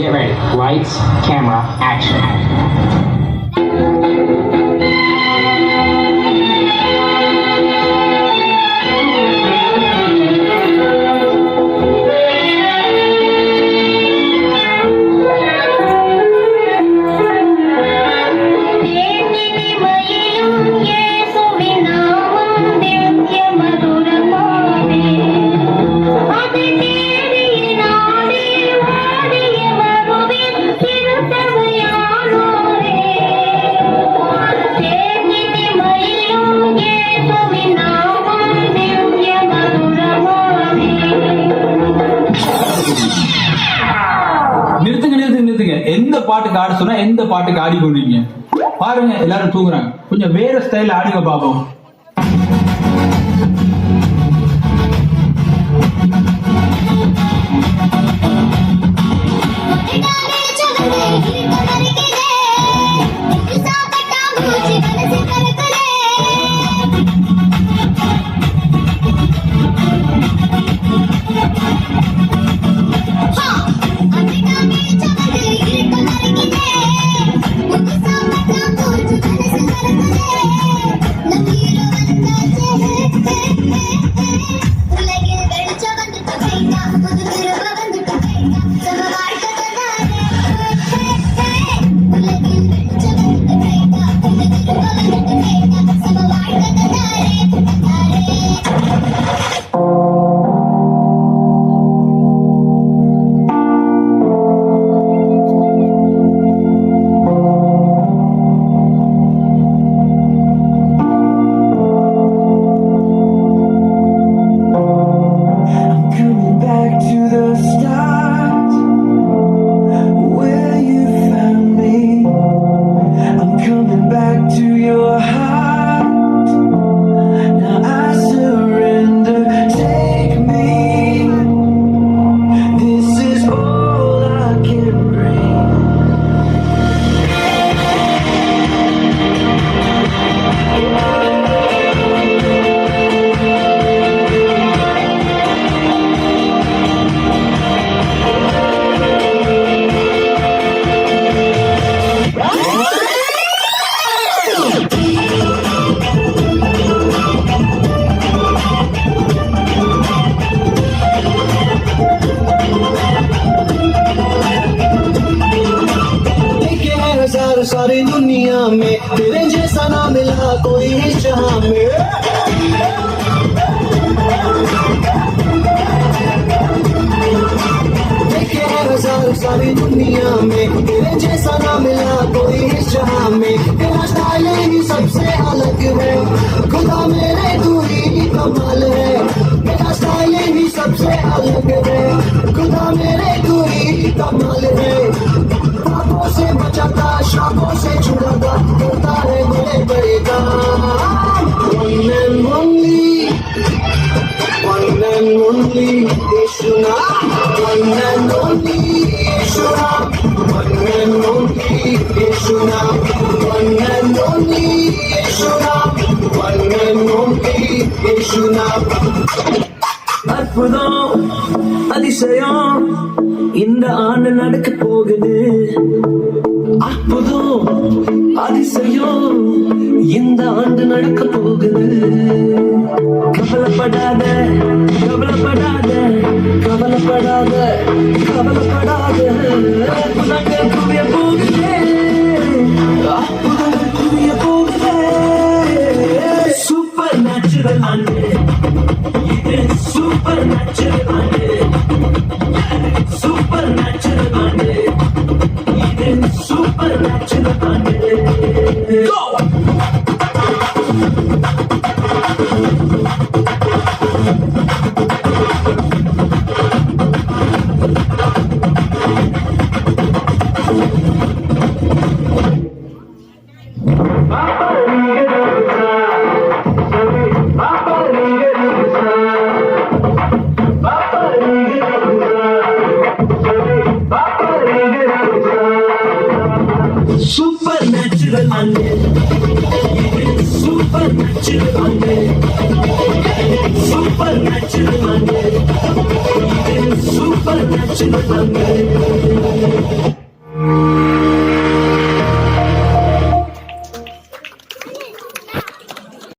Get ready. Lights, camera, action. எந்த பாட்டுக்கு ஆட சொன்னா எந்த பாட்டுக்கு ஆடி கொண்டீங்க பாருங்க. எல்லாரும் தூங்குறாங்க. கொஞ்சம் வேற ஸ்டைல் ஆடுங்க பாப்போம். सारी दुनिया में तेरे जैसा ना मिला कोई इस जहां में। देखे हैं हजार सारी दुनिया में तेरे जैसा ना मिला कोई इस जहां में। तेरा स्टाइल ही सबसे अलग है खुदा मेरे तू ही कमाल है। तेरा स्टाइल ही सबसे अलग है खुदा मेरे तू ही कमाल है। बातों से बचाता शाखों से छुड़ाता होता है बड़े बड़े काम। One and only Yeshua, one and only Yeshua, one and only Yeshua, one and only Yeshua, one and only Yeshua. அற்புதம் அதிசயம் இந்த ஆண்டு நடக்க போகுது. அற்புதம் அதிசயம் இந்த ஆண்டு நடக்க போகுது. கவலைப்படாத கவலைப்படாத கவலைப்படாத கவலைப்படாத. அற்புதங்கள் குவிய போகுது. அற்புதங்கள் குவிய போகுது. சூப்பர் நேச்சுரல் ஆண்டு இது. சூப்பர் நேச்சுரல் ஆண்டு. சூப்பர் நேச்சுரல் ஆண்டு இது. சூப்பர் நேச்சுரல் ஆண்டு. Go! Supernatural Monday. Supernatural Monday. Supernatural Monday. Supernatural कुछ न